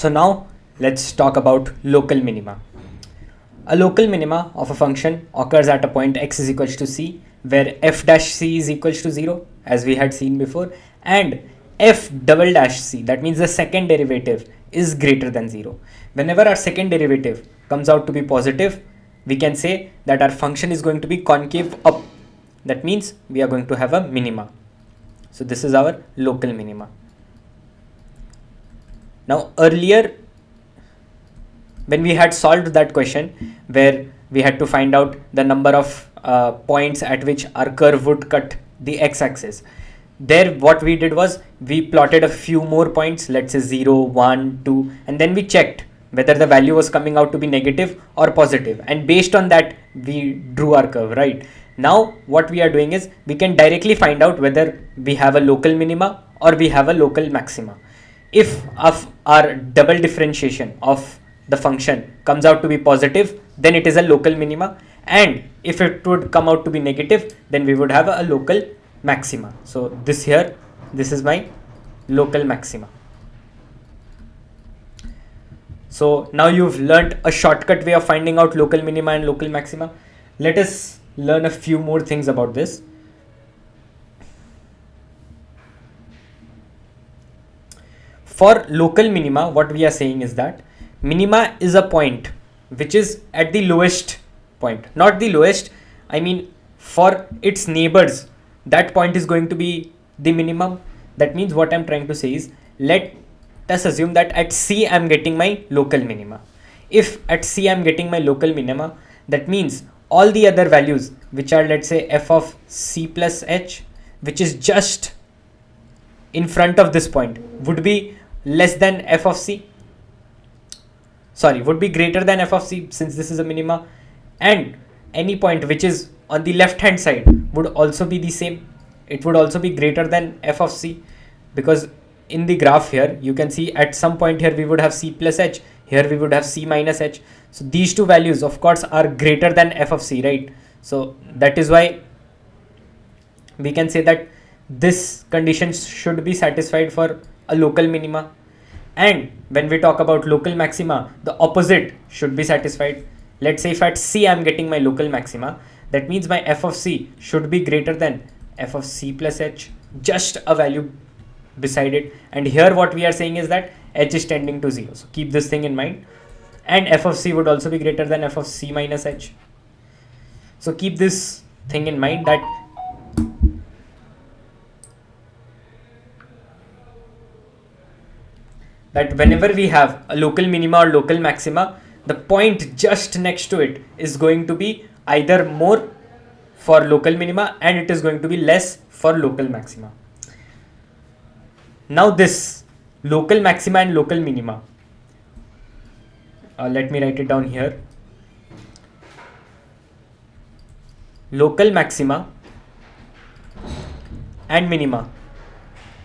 So now let's talk about local minima. A local minima of a function occurs at a point x is equals to c, where f dash c is equals to 0, as we had seen before, and f double dash c, that means the second derivative, is greater than 0. Whenever our second derivative comes out to be positive, we can say that our function is going to be concave up. That means we are going to have a minima. So this is our local minima. Now earlier, when we had solved that question where we had to find out the number of points at which our curve would cut the x-axis, there what we did was we plotted a few more points, let's say 0, 1, 2, and then we checked whether the value was coming out to be negative or positive, and based on that we drew our curve, right? Now what we are doing is we can directly find out whether we have a local minima or we have a local maxima. If our double differentiation of the function comes out to be positive, then it is a local minima, and if it would come out to be negative, then we would have a local maxima. So this is my local maxima. So now you've learnt a shortcut way of finding out local minima and local maxima. Let us learn a few more things about this. For local minima, what we are saying is that minima is a point which is at the lowest point, not the lowest, I mean for its neighbors, that point is going to be the minimum. That means what I'm trying to say is, let us assume that at C I'm getting my local minima. If at C I'm getting my local minima, that means all the other values which are, let's say, f of c plus h, which is just in front of this point, would be less than f of c. Sorry, would be greater than f of c, since this is a minima, and any point which is on the left hand side would also be the same. It would also be greater than f of c, because in the graph here you can see at some point here we would have c plus h, here we would have c minus h. So these two values of course are greater than f of c, right? So that is why we can say that this condition should be satisfied for a local minima. And when we talk about local maxima, the opposite should be satisfied. Let's say if at c I'm getting my local maxima, that means my f of c should be greater than f of c plus h, just a value beside it. And here what we are saying is that h is tending to 0. So keep this thing in mind. And f of c would also be greater than f of c minus h. So keep this thing in mind, that whenever we have a local minima or local maxima, the point just next to it is going to be either more for local minima and it is going to be less for local maxima. Now this local maxima and local minima, let me write it down here. Local maxima and minima,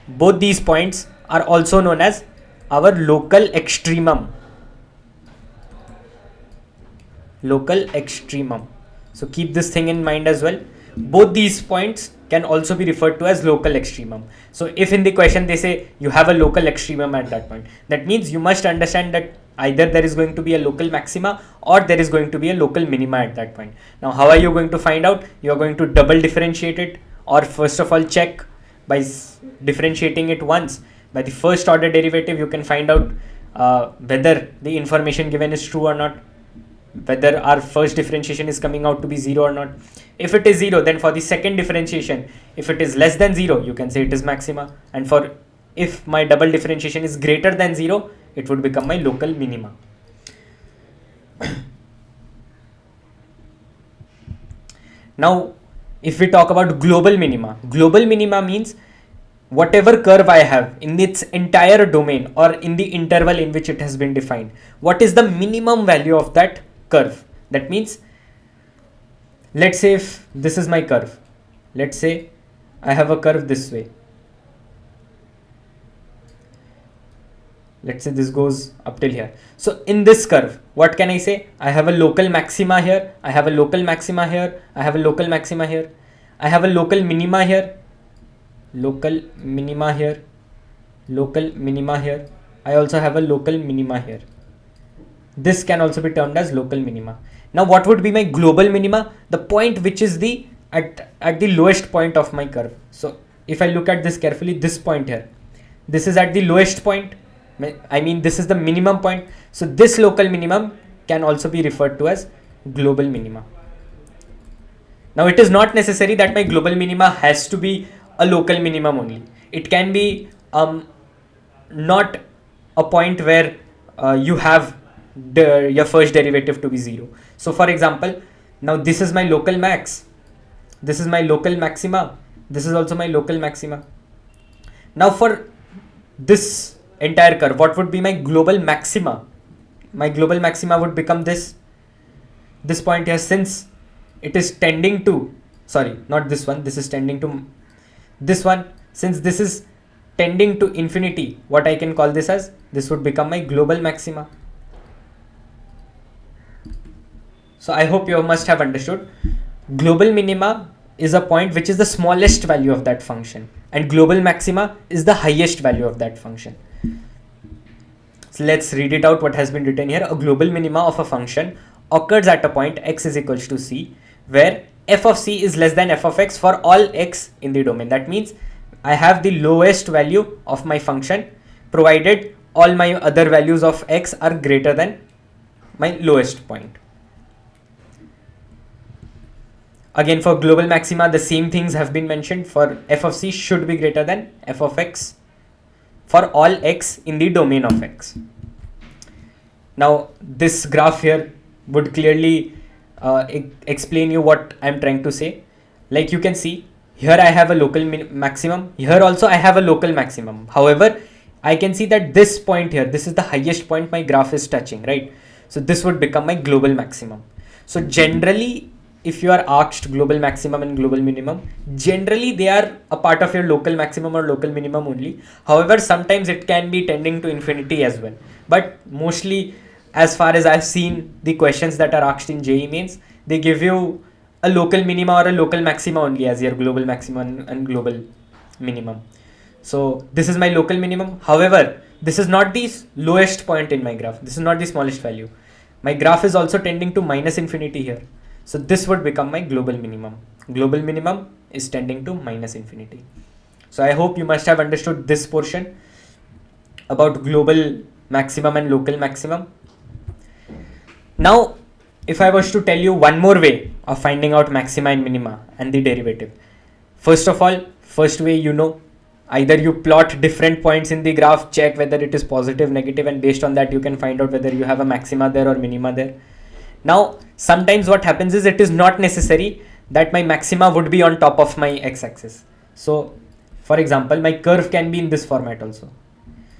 both these points are also known as our local extremum. Local extremum. So keep this thing in mind as well. Both these points can also be referred to as local extremum. So if in the question they say you have a local extremum at that point, that means you must understand that either there is going to be a local maxima or there is going to be a local minima at that point. Now how are you going to find out? You are going to double differentiate it, or first of all check by differentiating it once. By the first order derivative, you can find out whether the information given is true or not, whether our first differentiation is coming out to be 0 or not. If it is 0, then for the second differentiation, if it is less than 0, you can say it is maxima. And for if my double differentiation is greater than 0, it would become my local minima. Now, if we talk about global minima means whatever curve I have in its entire domain or in the interval in which it has been defined, what is the minimum value of that curve? That means, let's say if this is my curve, let's say I have a curve this way. Let's say this goes up till here. So in this curve, what can I say? I have a local maxima here, I have a local maxima here, I have a local maxima here, I have a local minima here, local minima here, local minima here, I also have a local minima here. This can also be termed as local minima. Now what would be my global minima? The point which is the at the lowest point of my curve. So if I look at this carefully, this point here, this is at the lowest point. I mean, this is the minimum point. So this local minimum can also be referred to as global minima. Now it is not necessary that my global minima has to be a local minimum only. It can be not a point where you have your first derivative to be 0. So for example, now this is my local max, this is my local maxima, this is also my local maxima. Now for this entire curve, what would be my global maxima? My global maxima would become this point here, since it is tending to, sorry, not this one, this is tending to this one. Since this is tending to infinity, what I can call this as, this would become my global maxima. So I hope you must have understood. Global minima is a point which is the smallest value of that function, and global maxima is the highest value of that function. So let's read it out what has been written here. A global minima of a function occurs at a point x is equals to c, where f of c is less than f of x for all x in the domain. That means I have the lowest value of my function provided all my other values of x are greater than my lowest point. Again, for global maxima, the same things have been mentioned. For f of c should be greater than f of x for all x in the domain of x. Now, this graph here would clearly explain you what I'm trying to say. Like you can see, here I have a local maximum. Here also I have a local maximum. However, I can see that this point here, this is the highest point my graph is touching, right? So this would become my global maximum. So generally, if you are asked global maximum and global minimum, generally they are a part of your local maximum or local minimum only. However, sometimes it can be tending to infinity as well. But mostly, as far as I've seen the questions that are asked in JEE Mains, they give you a local minima or a local maxima only as your global maximum and global minimum. So this is my local minimum. However, this is not the lowest point in my graph. This is not the smallest value. My graph is also tending to minus infinity here. So this would become my global minimum. Global minimum is tending to minus infinity. So I hope you must have understood this portion about global maximum and local maximum. Now, if I was to tell you one more way of finding out maxima and minima and the derivative. First of all, first way, you know, either you plot different points in the graph, check whether it is positive, negative, and based on that you can find out whether you have a maxima there or minima there. Now, sometimes what happens is it is not necessary that my maxima would be on top of my x-axis. So, for example, my curve can be in this format also.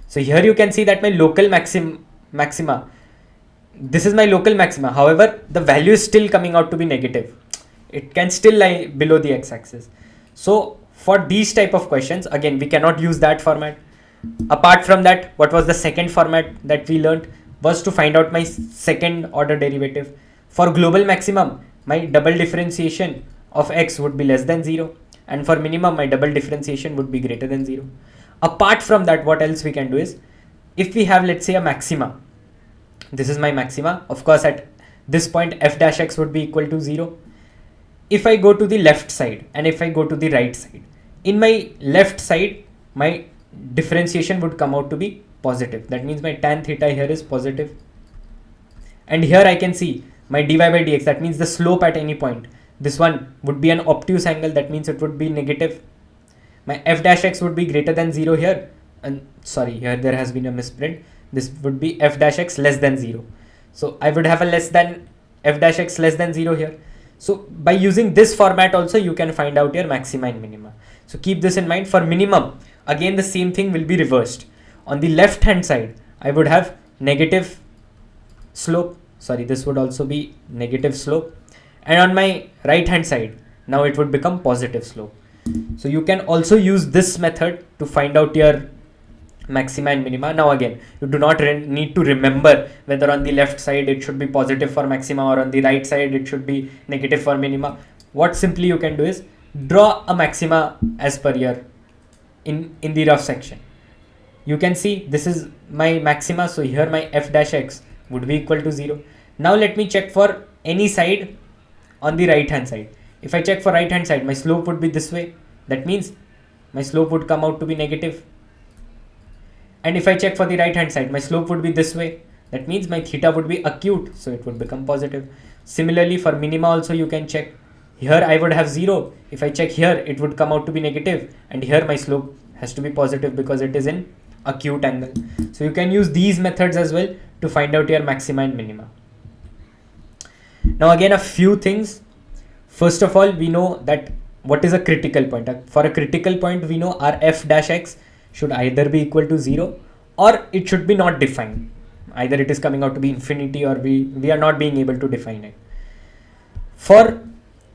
So here you can see that my local maxima, this is my local maxima. However, the value is still coming out to be negative. It can still lie below the x-axis. So for these type of questions, again, we cannot use that format. Apart from that, what was the second format that we learned was to find out my second order derivative. For global maximum, my double differentiation of x would be less than 0. And for minimum, my double differentiation would be greater than 0. Apart from that, what else we can do is, if we have, let's say, a maxima, this is my maxima. Of course, at this point, f dash x would be equal to 0. If I go to the left side and if I go to the right side, in my left side, my differentiation would come out to be positive. That means my tan theta here is positive. And here I can see my dy by dx, that means the slope at any point. This one would be an obtuse angle, that means it would be negative. My f dash x would be greater than 0 here. And sorry, here there has been a misprint. This would be f dash x less than 0. So I would have a less than f dash x less than 0 here. So by using this format also, you can find out your maxima and minima. So keep this in mind. For minimum, again the same thing will be reversed. On the left hand side, I would have negative slope. Sorry, this would also be negative slope. And on my right hand side, now it would become positive slope. So you can also use this method to find out your maxima and minima. Now again, you do not need to remember whether on the left side it should be positive for maxima or on the right side it should be negative for minima. What simply you can do is draw a maxima as per your in the rough section. You can see this is my maxima, so here my f dash x would be equal to 0. Now let me check for any side on the right hand side. If I check for right hand side, my slope would be this way. That means my slope would come out to be negative. And if I check for the right hand side, my slope would be this way. That means my theta would be acute, so it would become positive. Similarly for minima also you can check. Here I would have 0. If I check here, it would come out to be negative, and here my slope has to be positive because it is in acute angle. So you can use these methods as well to find out your maxima and minima. Now again, a few things. First of all, we know that what is a critical point. For a critical point, we know our f dash x should either be equal to 0 or it should be not defined. Either it is coming out to be infinity or we are not being able to define it. For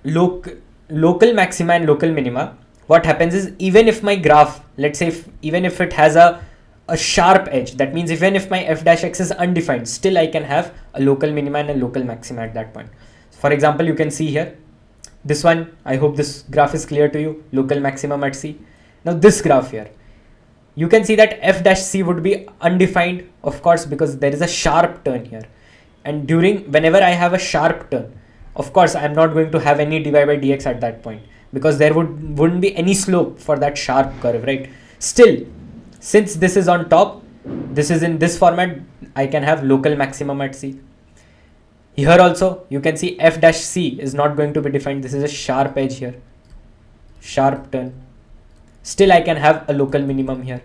local maxima and local minima, what happens is, even if my graph, let's say even if it has a sharp edge, that means even if my f dash x is undefined, still I can have a local minima and a local maxima at that point. For example, you can see here, this one, I hope this graph is clear to you, local maximum at C. Now this graph here, you can see that f dash c would be undefined, of course, because there is a sharp turn here. And whenever I have a sharp turn, of course, I'm not going to have any dy by dx at that point, because there wouldn't be any slope for that sharp curve, right? Still, since this is on top, this is in this format, I can have local maximum at C. Here also, you can see f dash c is not going to be defined. This is a sharp edge here, sharp turn. Still, I can have a local minimum here.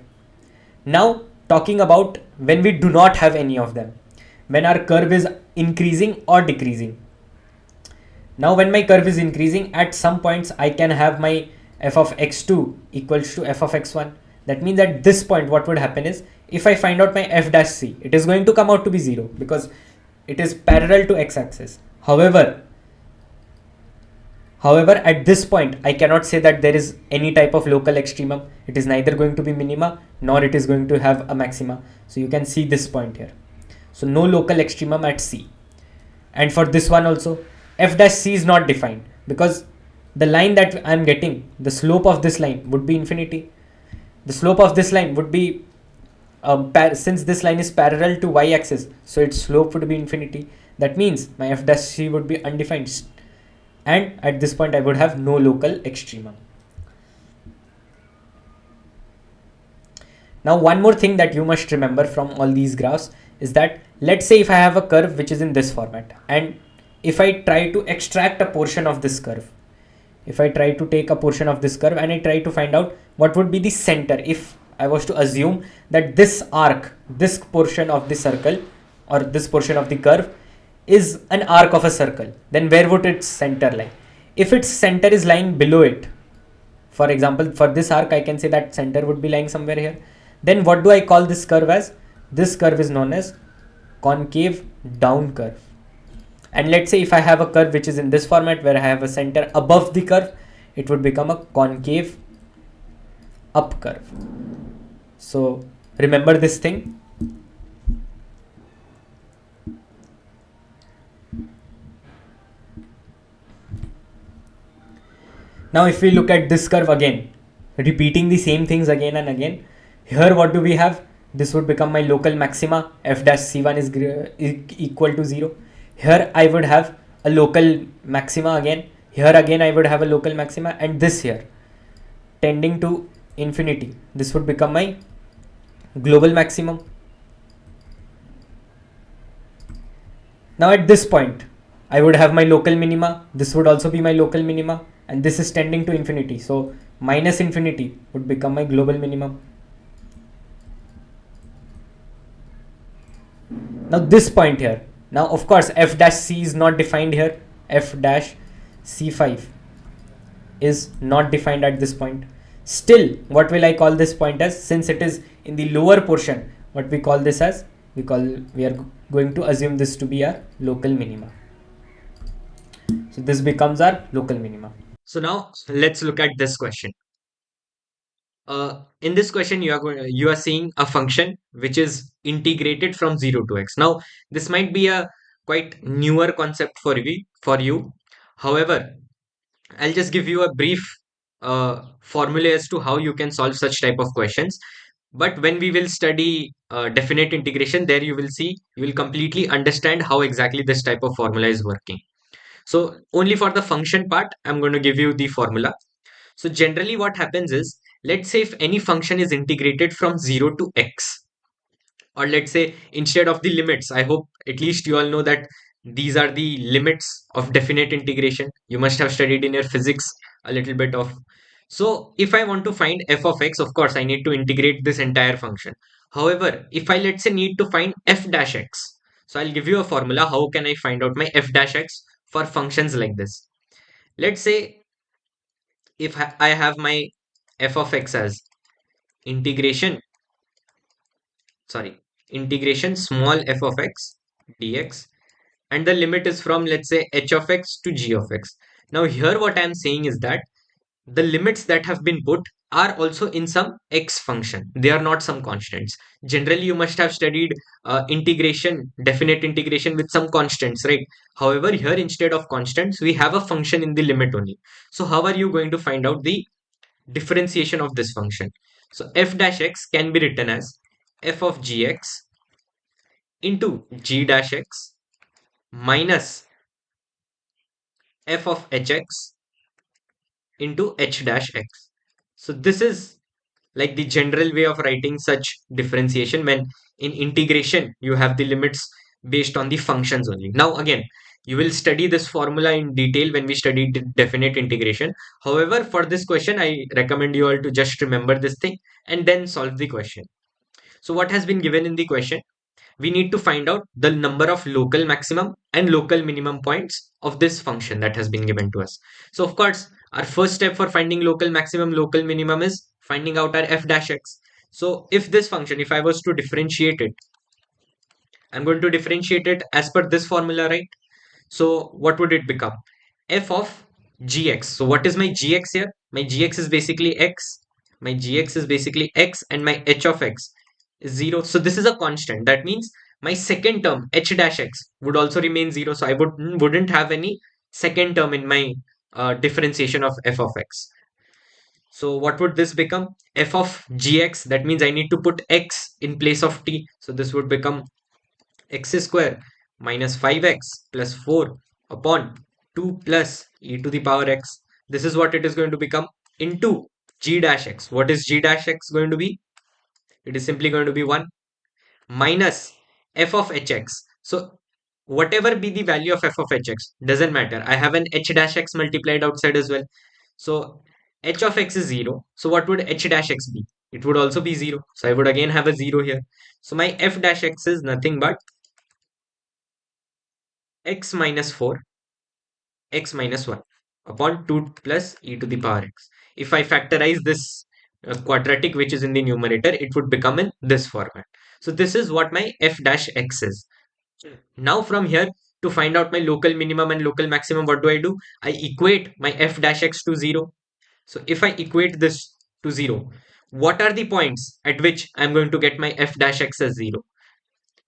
Now, talking about when we do not have any of them, when our curve is increasing or decreasing. Now, when my curve is increasing, at some points, I can have my f of x2 equals to f of x1. That means at this point, what would happen is, if I find out my f dash c, it is going to come out to be 0 because it is parallel to x-axis. However, at this point, I cannot say that there is any type of local extremum. It is neither going to be minima nor it is going to have a maxima. So you can see this point here. So no local extremum at C. And for this one also, f dash c is not defined because the line that I'm getting, the slope of this line would be infinity. The slope of this line would be, since this line is parallel to y-axis, so its slope would be infinity. That means my f dash c would be undefined. And at this point, I would have no local extremum. Now, one more thing that you must remember from all these graphs is that, let's say if I have a curve which is in this format, and if I try to extract a portion of this curve, if I try to take a portion of this curve and I try to find out what would be the center, if I was to assume that this arc, this portion of the circle or this portion of the curve is an arc of a circle, then where would its center lie? If its center is lying below it, for example, for this arc, I can say that center would be lying somewhere here. Then what do I call this curve as? This curve is known as concave down curve. And let's say if I have a curve which is in this format where I have a center above the curve, it would become a concave up curve. So remember this thing. Now if we look at this curve again, repeating the same things again and again, here what do we have? This would become my local maxima, f dash c1 is equal to 0. Here I would have a local maxima again. Here again I would have a local maxima, and this here tending to infinity. This would become my global maximum. Now at this point, I would have my local minima. This would also be my local minima, and this is tending to infinity. So minus infinity would become my global minimum. Now this point here. Now of course f dash c is not defined here. F dash c5 is not defined at this point. Still, what will I call this point as? Since it is in the lower portion, what we call this as? We are going to assume this to be our local minima. So this becomes our local minima. So now let's look at this question. In this question, you are seeing a function which is integrated from 0 to x. Now this might be a quite newer concept for you. However, I'll just give you a brief formula as to how you can solve such type of questions. But when we will study definite integration, there you will see, you will completely understand how exactly this type of formula is working. So only for the function part, I'm going to give you the formula. So generally what happens is, let's say if any function is integrated from 0 to x, or let's say instead of the limits, I hope at least you all know that these are the limits of definite integration. You must have studied in your physics a little bit of. So if I want to find f of x, of course I need to integrate this entire function. However, if I, let's say, need to find f dash x, so I'll give you a formula how can I find out my f dash x for functions like this. Let's say if I have my f of x as integration, sorry, integration small f of x dx, and the limit is from, let's say, h of x to g of x. Now here what I am saying is that the limits that have been put are also in some x function. They are not some constants. Generally, you must have studied integration, definite integration with some constants, right? However, here instead of constants, we have a function in the limit only. So how are you going to find out the differentiation of this function? So f dash x can be written as f of gx into g dash x minus f of hx into h dash x. So this is like the general way of writing such differentiation, when in integration you have the limits based on the functions only. Now again, you will study this formula in detail when we study definite integration. However, for this question, I recommend you all to just remember this thing and then solve the question. So what has been given in the question? We need to find out the number of local maximum and local minimum points of this function that has been given to us. So of course, our first step for finding local maximum, local minimum is finding out our f dash x. So if this function, if I was to differentiate it, I'm going to differentiate it as per this formula, right? So what would it become? F of gx. So what is my gx here? My gx is basically x. My gx is basically x, and my h of x is 0. So this is a constant. That means my second term, h dash x, would also remain 0. So I wouldn't have any second term in my differentiation of f of x. So what would this become? F of gx. That means I need to put x in place of t. So this would become x square minus 5x plus 4 upon 2 plus e to the power x. This is what it is going to become into g dash x. What is g dash x going to be? It is simply going to be 1 minus f of hx. So whatever be the value of f of hx, doesn't matter. I have an h dash x multiplied outside as well. So h of x is 0. So what would h dash x be? It would also be 0. So I would again have a 0 here. So my f dash x is nothing but x minus 4 x minus 1 upon 2 plus e to the power x. If I factorize this quadratic which is in the numerator, it would become in this format. So this is what my f dash x is. Now from here, to find out my local minimum and local maximum, what do? I equate my f dash x to 0. So if I equate this to 0, what are the points at which I'm going to get my f dash x as 0?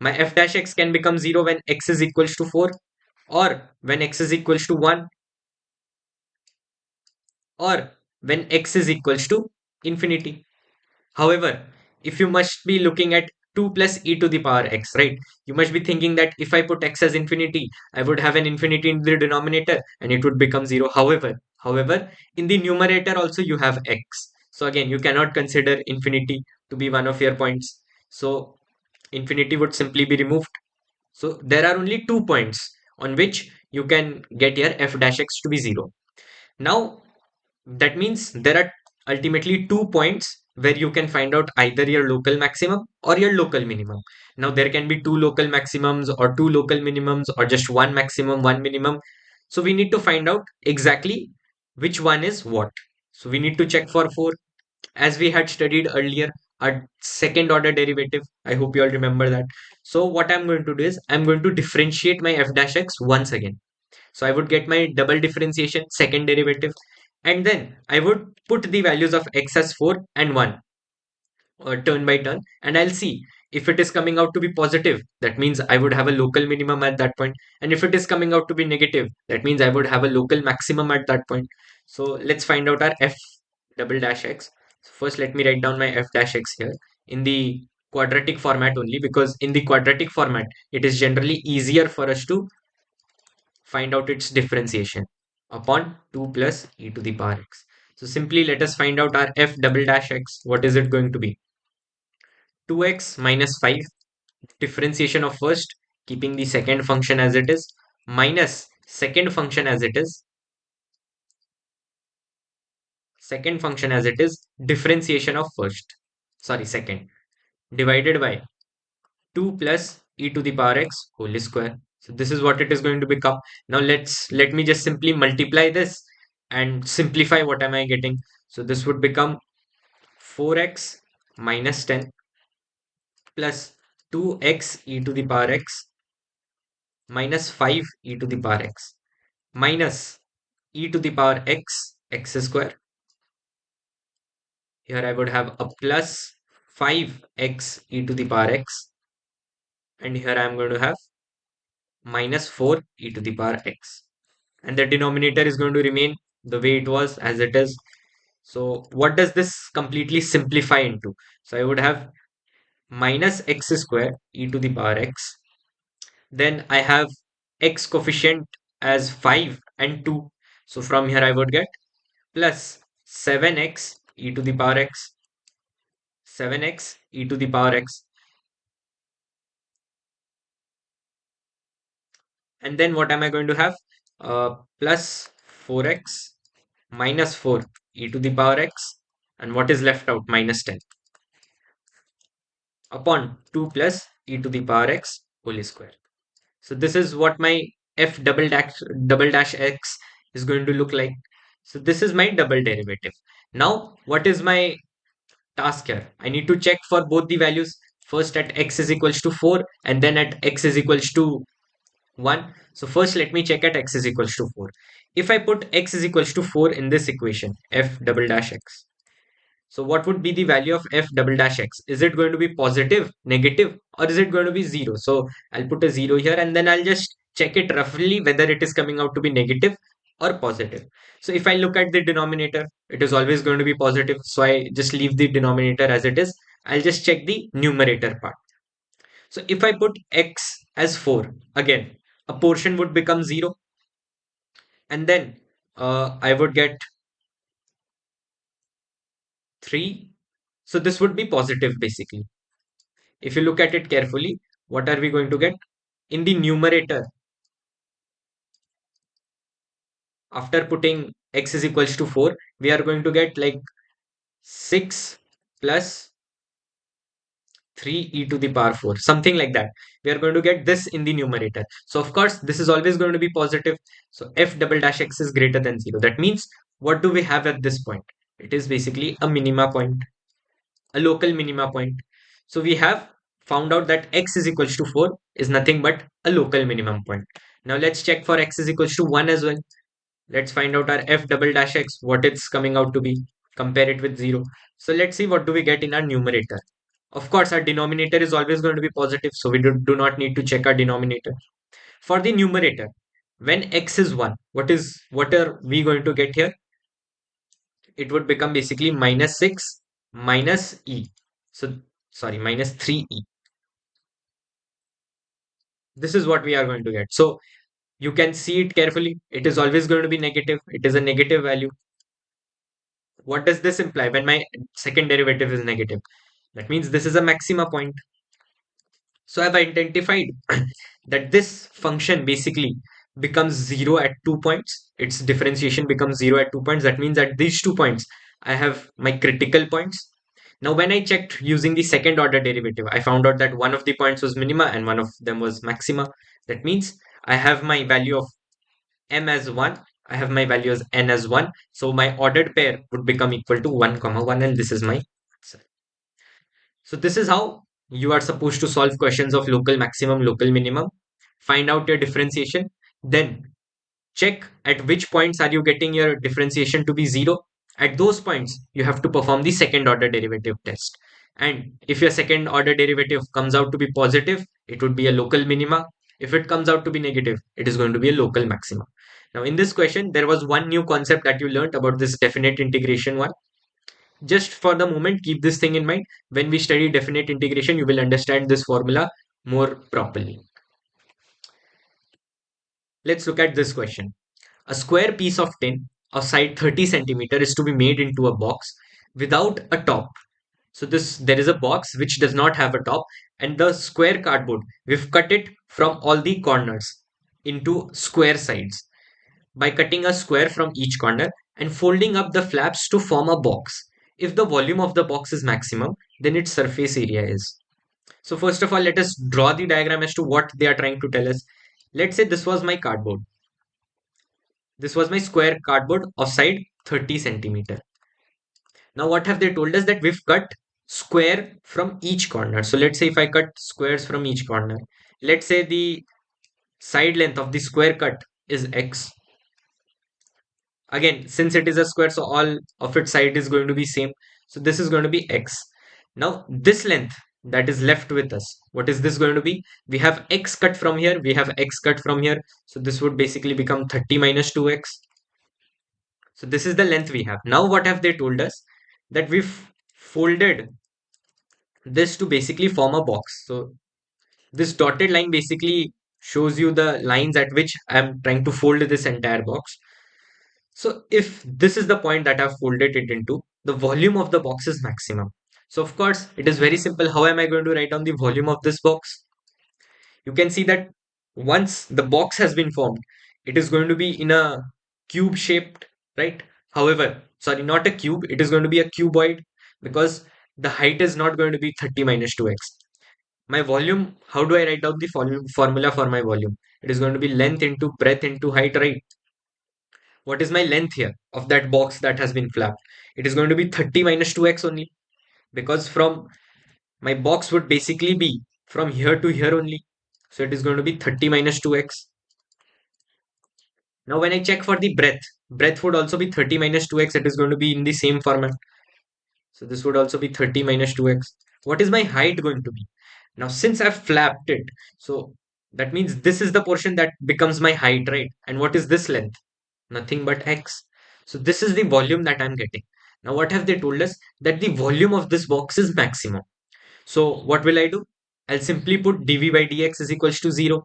My f dash x can become 0 when x is equals to 4, or when x is equals to 1, or when x is equals to infinity. However, if you must be looking at 2 plus e to the power x, right? You must be thinking that if I put x as infinity, I would have an infinity in the denominator and it would become 0. However, in the numerator also you have x. So again, you cannot consider infinity to be one of your points. So infinity would simply be removed. So there are only 2 points on which you can get your f dash x to be 0. Now that means there are ultimately 2 points where you can find out either your local maximum or your local minimum. Now there can be two local maximums or two local minimums or just one maximum, one minimum. So we need to find out exactly which one is what. So we need to check for 4. As we had studied earlier, our second order derivative. I hope you all remember that. So what I'm going to do is I'm going to differentiate my f dash x once again. So I would get my double differentiation, second derivative, and then I would put the values of x as 4 and 1 turn by turn, and I'll see if it is coming out to be positive. That means I would have a local minimum at that point, and if it is coming out to be negative, that means I would have a local maximum at that point. So let's find out our f double dash x. So first, let me write down my f dash x here. in the quadratic format only, because in the quadratic format it is generally easier for us to find out its differentiation upon 2 plus e to the power x. So simply let us find out our f double dash x. What is it going to be? 2x minus 5, differentiation of first, keeping the second function as it is, minus second function as it is, differentiation of first, sorry, second, divided by 2 plus e to the power x whole square. So this is what it is going to become. Now let me just simply multiply this and simplify. What am I getting? So this would become 4x minus 10 plus 2x e to the power x minus 5 e to the power x minus e to the power x square. Here I would have a plus 5x e to the power x, and here I am going to have minus 4 e to the power x. And the denominator is going to remain the way it was as it is. So what does this completely simplify into? So I would have minus x square e to the power x. Then I have x coefficient as 5 and 2. So from here I would get plus 7x e to the power x, 7x e to the power x. And then what am I going to have? Plus 4x minus 4 e to the power x. And what is left out? Minus 10 upon 2 plus e to the power x whole square. So this is what my f double dash x is going to look like. So this is my double derivative. Now, what is my task here? I need to check for both the values. First at x is equals to 4 and then at x is equals to 1. So first let me check at x is equals to 4. If I put x is equals to 4 in this equation, f double dash x. So what would be the value of f double dash x? Is it going to be positive, negative, or is it going to be 0? So I'll put a 0 here and then I'll just check it roughly whether it is coming out to be negative or positive. So if I look at the denominator, it is always going to be positive. So I just leave the denominator as it is. I'll just check the numerator part. So if I put x as 4, again, a portion would become 0. And then I would get 3. So this would be positive basically. If you look at it carefully, what are we going to get? In the numerator, after putting x is equals to 4, we are going to get like 6 plus 3 e to the power 4, something like that. We are going to get this in the numerator. So of course, this is always going to be positive. So f double dash x is greater than 0. That means what do we have at this point? It is basically a minima point, a local minima point. So we have found out that x is equals to 4 is nothing but a local minimum point. Now let's check for x is equals to 1 as well. Let's find out our f double dash x, what it's coming out to be. Compare it with 0. So let's see what do we get in our numerator. Of course, our denominator is always going to be positive, so we do not need to check our denominator. For the numerator, when x is 1, what are we going to get here? It would become basically minus 6 minus e. So, sorry, minus 3e. This is what we are going to get. So, you can see it carefully. It is always going to be negative. It is a negative value. What does this imply when my second derivative is negative? That means this is a maxima point. So I've identified that this function basically becomes 0 at 2 points. Its differentiation becomes 0 at 2 points. That means at these 2 points, I have my critical points. Now, when I checked using the second order derivative, I found out that one of the points was minima and one of them was maxima. That means I have my value of m as 1. I have my value as n as 1. So my ordered pair would become equal to 1 comma 1, and this is my answer. So this is how you are supposed to solve questions of local maximum, local minimum. Find out your differentiation, then check at which points are you getting your differentiation to be 0. At those points, you have to perform the second order derivative test. And if your second order derivative comes out to be positive, it would be a local minima. If it comes out to be negative, it is going to be a local maxima. Now, in this question, there was one new concept that you learned about this definite integration one. Just for the moment, keep this thing in mind. When we study definite integration, you will understand this formula more properly. Let's look at this question. A square piece of tin of side 30 centimeter is to be made into a box without a top. So there is a box which does not have a top, and the square cardboard, we've cut it from all the corners into square sides by cutting a square from each corner and folding up the flaps to form a box. If the volume of the box is maximum, then its surface area is. So first of all, let us draw the diagram as to what they are trying to tell us. Let's say this was my cardboard. This was my square cardboard of side 30 centimeter. Now what have they told us? That we've cut square from each corner. So let's say if I cut squares from each corner, let's say the side length of the square cut is x. Again, since it is a square, so all of its side is going to be same. So this is going to be x. Now this length that is left with us, what is this going to be? We have x cut from here, we have x cut from here. So this would basically become 30 minus 2x. So this is the length we have. Now what have they told us? That we've folded this to basically form a box. So this dotted line basically shows you the lines at which I'm trying to fold this entire box. So if this is the point that I've folded it into, the volume of the box is maximum. So of course, it is very simple. How am I going to write down the volume of this box? You can see that once the box has been formed, it is going to be in a cube shaped, right? However, sorry, not a cube, it is going to be a cuboid because the height is not going to be 30 minus 2x. My volume, how do I write down the formula for my volume? It is going to be length into breadth into height, right? What is my length here of that box that has been flapped? It is going to be 30 minus 2x only, because from my box would basically be from here to here only. So it is going to be 30 minus 2x. Now when I check for the breadth would also be 30 minus 2x. It is going to be in the same format. So this would also be 30 minus 2x. What is my height going to be? Now since I've flapped it, so that means this is the portion that becomes my height, right? And what is this length? Nothing but x. So this is the volume that I'm getting. Now what have they told us? That the volume of this box is maximum. So what will I do? I'll simply put dv by dx is equals to 0.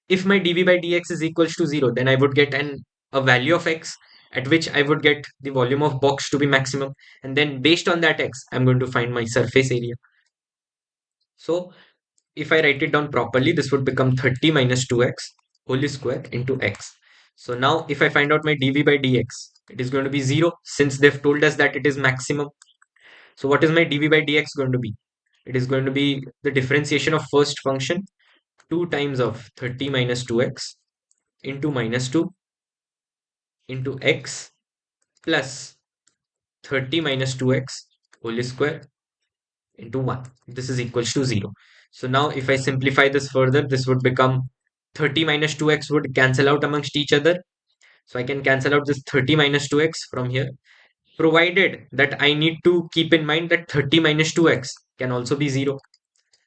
If my dv by dx is equals to 0, then I would get a value of x at which I would get the volume of box to be maximum. And then based on that x, I'm going to find my surface area. So if I write it down properly, this would become 30 minus 2x whole square into x. So now if I find out my dv by dx, it is going to be 0 since they've told us that it is maximum. So what is my dv by dx going to be? It is going to be the differentiation of first function 2 times of 30 minus 2x into minus 2 into x plus 30 minus 2x whole square into 1. This is equals to 0. So now if I simplify this further, this would become 30 minus 2x would cancel out amongst each other. So I can cancel out this 30 minus 2x from here, provided that I need to keep in mind that 30 minus 2x can also be 0.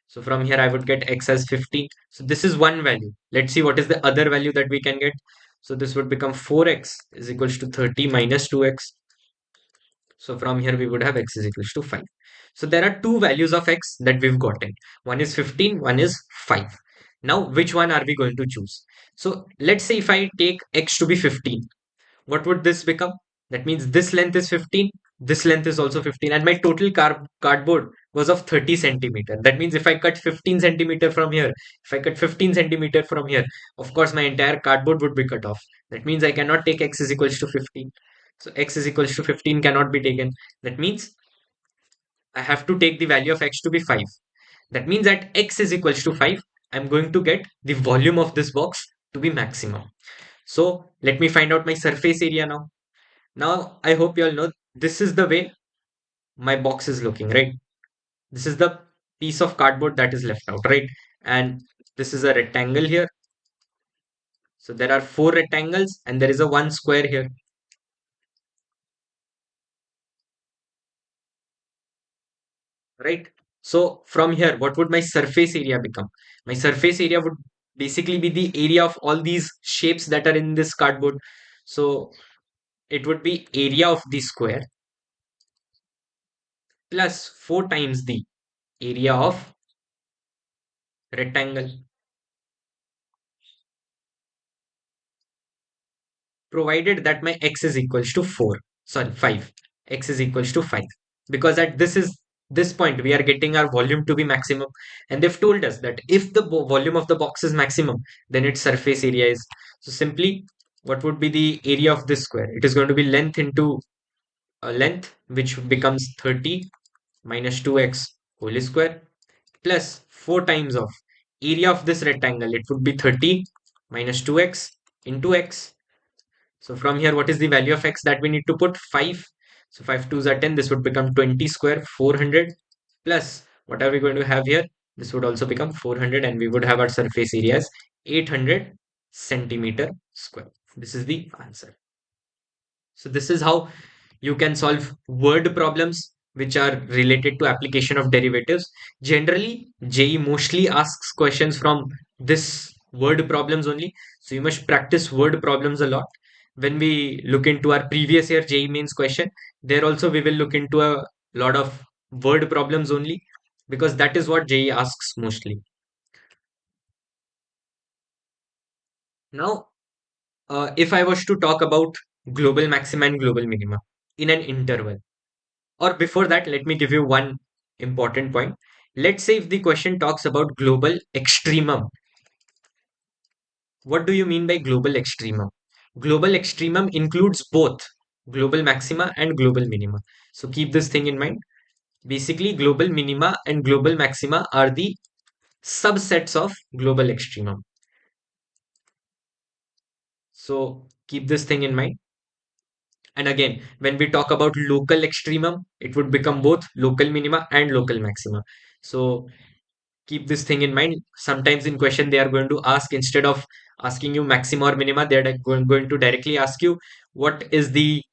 So from here I would get x as 15. So this is one value. Let's see what is the other value that we can get. So this would become 4x is equals to 30 minus 2x. So from here we would have x is equals to 5. So there are two values of x that we've gotten. One is 15, one is 5. Now which one are we going to choose? So let's say if I take x to be 15, what would this become? That means this length is 15, this length is also 15, and my total cardboard was of 30 centimeter. That means if I cut 15 centimeter from here, if I cut 15 centimeter from here, of course my entire cardboard would be cut off. That means I cannot take x is equals to 15. So x is equals to 15 cannot be taken. That means I have to take the value of x to be 5. That means that x is equals to 5, I'm going to get the volume of this box to be maximum. So let me find out my surface area now. Now, I hope you all know this is the way my box is looking, right? This is the piece of cardboard that is left out, right? And this is a rectangle here. So there are 4 rectangles and there is a 1 square here, right? So from here, what would my surface area become? My surface area would basically be the area of all these shapes that are in this cardboard. So it would be area of the square plus 4 times the area of rectangle, provided that my x is equals to 4, sorry 5, x is equals to 5, because at this point we are getting our volume to be maximum, and they've told us that if the volume of the box is maximum, then its surface area is. So simply, what would be the area of this square? It is going to be length into length, which becomes 30 minus 2x whole square, plus 4 times of area of this rectangle. It would be 30 minus 2x into x. So from here, what is the value of x that we need to put? 5. So 5 twos are 10. This would become 20 square, 400, plus what are we going to have here? This would also become 400, and we would have our surface area as 800 centimeter square. This is the answer. So this is how you can solve word problems which are related to application of derivatives. Generally, JEE mostly asks questions from this word problems only. So you must practice word problems a lot. When we look into our previous year JEE mains question, there also we will look into a lot of word problems only, because that is what JEE asks mostly. Now, if I was to talk about global maxima and global minima in an interval, or before that, let me give you one important point. Let's say if the question talks about global extremum. What do you mean by global extremum? Global extremum includes both global maxima and global minima. So keep this thing in mind. Basically, global minima and global maxima are the subsets of global extremum. So keep this thing in mind. And again, when we talk about local extremum, it would become both local minima and local maxima. So keep this thing in mind. Sometimes in question they are going to ask, instead of asking you maxima or minima, they are going to directly ask you what is the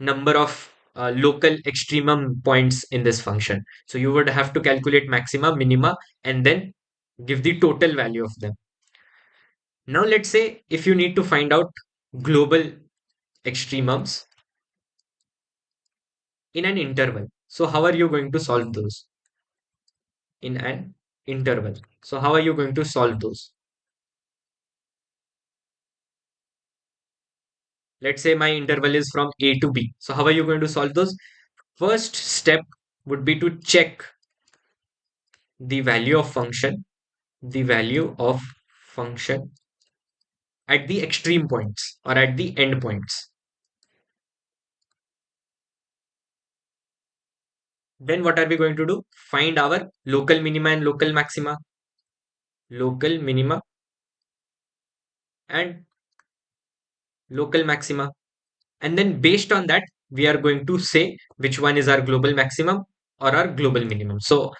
number of local extremum points in this function. So you would have to calculate maxima, minima, and then give the total value of them. Now let's say if you need to find out global extremums in an interval. So how are you going to solve those in an interval? So how are you going to solve those? Let's say my interval is from A to B. So how are you going to solve those? First step would be to check the value of function, the value of function at the extreme points or at the end points. Then what are we going to do? Find our local minima and local maxima. Local minima and local maxima. And then based on that, we are going to say which one is our global maximum or our global minimum. So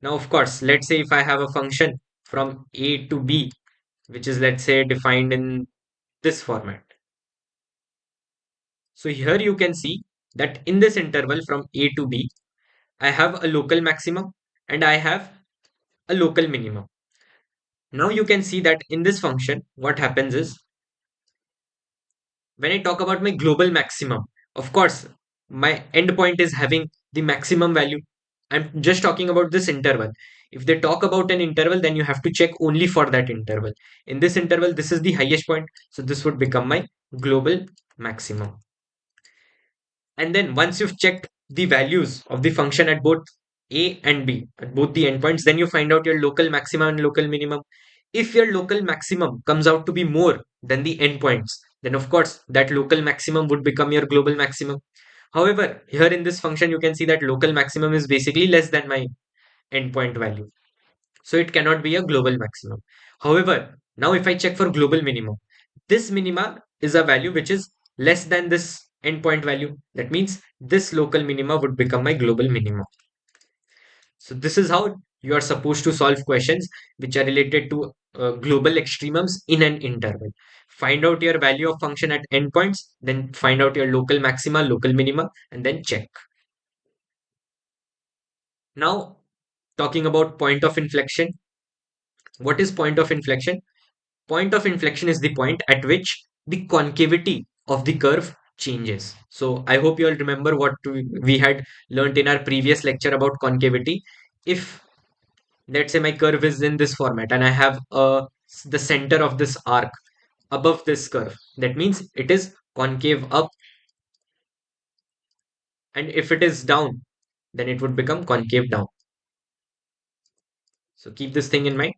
now, of course, let's say if I have a function from A to B, which is, let's say, defined in this format. So here you can see that in this interval from A to B, I have a local maximum and I have a local minimum. Now you can see that in this function, what happens is, when I talk about my global maximum, of course, my endpoint is having the maximum value. I'm just talking about this interval. If they talk about an interval, then you have to check only for that interval. In this interval, this is the highest point. So this would become my global maximum. And then once you've checked the values of the function at both A and B, at both the endpoints, then you find out your local maximum and local minimum. If your local maximum comes out to be more than the endpoints, then of course that local maximum would become your global maximum. However, here in this function, you can see that local maximum is basically less than my endpoint value. So it cannot be a global maximum. However, now if I check for global minimum, this minima is a value which is less than this endpoint value. That means this local minima would become my global minimum. So this is how you are supposed to solve questions which are related to global extremums in an interval. Find out your value of function at endpoints, then find out your local maxima, local minima, and then check. Now, talking about point of inflection. What is point of inflection? Point of inflection is the point at which the concavity of the curve changes. So I hope you all remember what we had learned in our previous lecture about concavity. If let's say my curve is in this format and I have the center of this arc above this curve, that means it is concave up, and if it is down, then it would become concave down. So keep this thing in mind.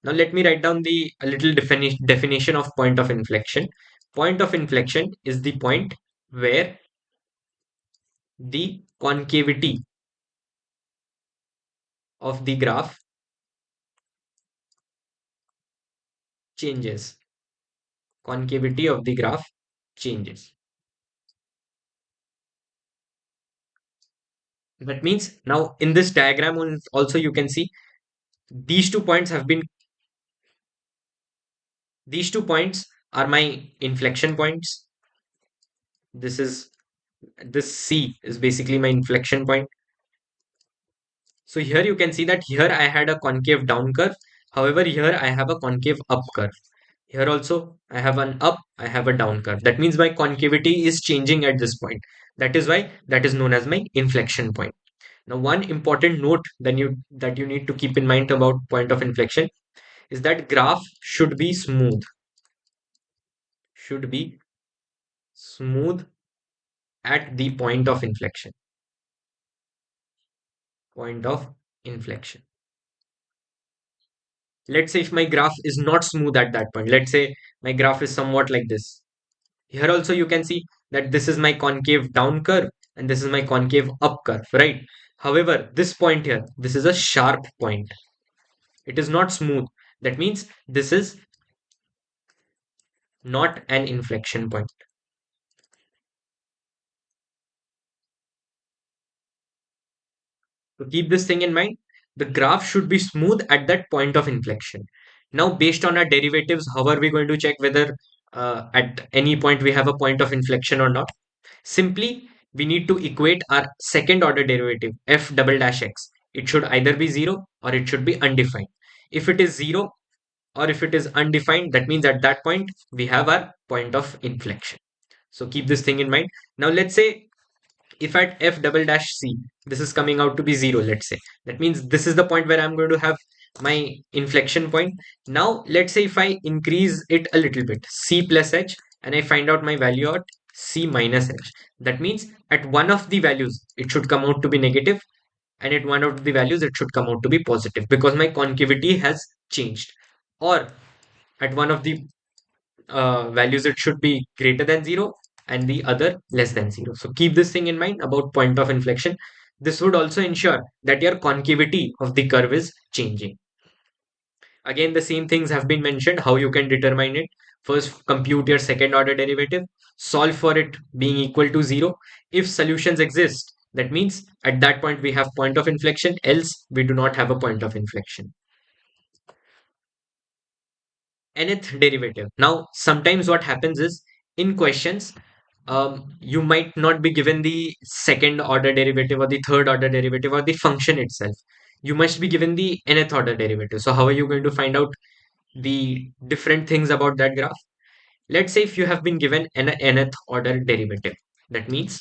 Now let me write down the a little definition of point of inflection. Point of inflection is the point where the concavity of the graph changes. Concavity of the graph changes. That means now in this diagram also you can see these 2 points have been, these 2 points are my inflection points. This is, this C is basically my inflection point. So here you can see that here I had a concave down curve. However, here I have a concave up curve. Here also I have an up, I have a down curve. That means my concavity is changing at this point. That is why that is known as my inflection point. Now, one important note that you need to keep in mind about point of inflection is that graph should be smooth. Should be smooth at the point of inflection. Point of inflection. Let's say if my graph is not smooth at that point, let's say my graph is somewhat like this. Here also you can see that this is my concave down curve and this is my concave up curve, right? However, this point here, this is a sharp point. It is not smooth. That means this is not an inflection point. So keep this thing in mind. The graph should be smooth at that point of inflection. Now, based on our derivatives, how are we going to check whether at any point we have a point of inflection or not? Simply, we need to equate our second order derivative, f double dash x. It should either be 0 or it should be undefined. If it is 0 or if it is undefined, that means at that point we have our point of inflection. So keep this thing in mind. Now let's say if at f double dash c, this is coming out to be 0, let's say. That means this is the point where I'm going to have my inflection point. Now let's say if I increase it a little bit, c plus h, and I find out my value at c minus h. That means at one of the values, it should come out to be negative, and at one of the values, it should come out to be positive because my concavity has changed. Or at one of the values, it should be greater than 0 and the other less than 0. So keep this thing in mind about point of inflection. This would also ensure that your concavity of the curve is changing. Again, the same things have been mentioned, how you can determine it. First, compute your second order derivative, solve for it being equal to 0. If solutions exist, that means at that point we have point of inflection, else we do not have a point of inflection. Nth derivative. Now, sometimes what happens is in questions, you might not be given the second order derivative or the third order derivative or the function itself. You must be given the nth order derivative. So how are you going to find out the different things about that graph? Let's say if you have been given an nth order derivative, that means,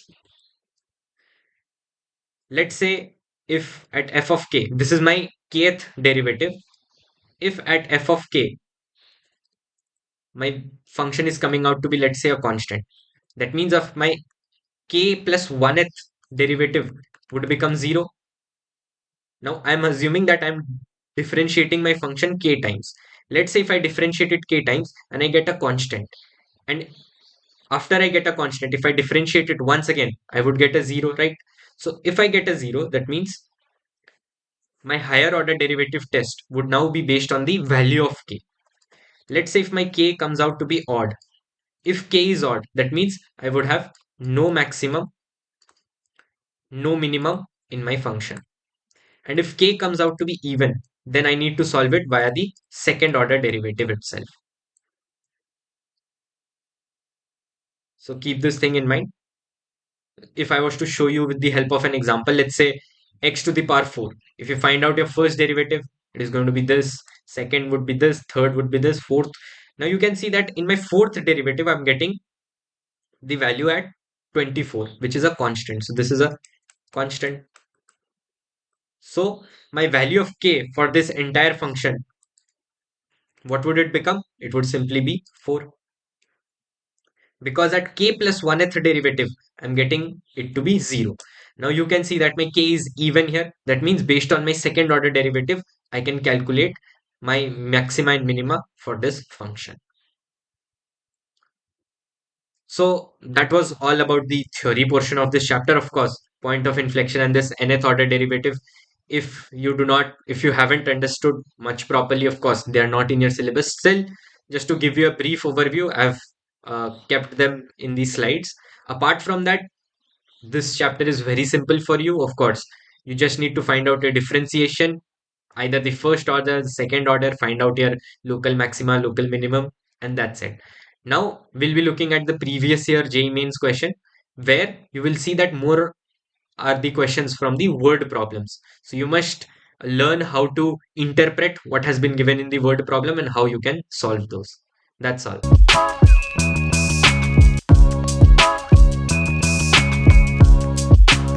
let's say if at f of k, this is my kth derivative. If at f of k, my function is coming out to be, let's say, a constant. That means of my k plus 1th derivative would become 0. Now I'm assuming that I'm differentiating my function k times. Let's say if I differentiate it k times and I get a constant. And after I get a constant, if I differentiate it once again, I would get a 0, right? So if I get a 0, that means my higher order derivative test would now be based on the value of k. Let's say if my k comes out to be odd. If k is odd, that means I would have no maximum, no minimum in my function. And if k comes out to be even, then I need to solve it via the second order derivative itself. So keep this thing in mind. If I was to show you with the help of an example, let's say x to the power 4. If you find out your first derivative, it is going to be this, second would be this, third would be this, fourth. Now you can see that in my fourth derivative, I'm getting the value at 24, which is a constant. So this is a constant. So my value of k for this entire function, what would it become? It would simply be 4. Because at k plus 1th derivative, I'm getting it to be 0. Now you can see that my k is even here. That means based on my second order derivative, I can calculate my maxima and minima for this function. So that was all about the theory portion of this chapter. Of course, point of inflection and this nth order derivative. If you haven't understood much properly, of course, they are not in your syllabus. Still, just to give you a brief overview, I've kept them in these slides. Apart from that, this chapter is very simple for you. Of course, you just need to find out a differentiation, either the first order, the second order, find out your local maxima, local minimum, and that's it. Now we'll be looking at the previous year JEE Mains question, where you will see that more are the questions from the word problems. So you must learn how to interpret what has been given in the word problem and how you can solve those. That's all.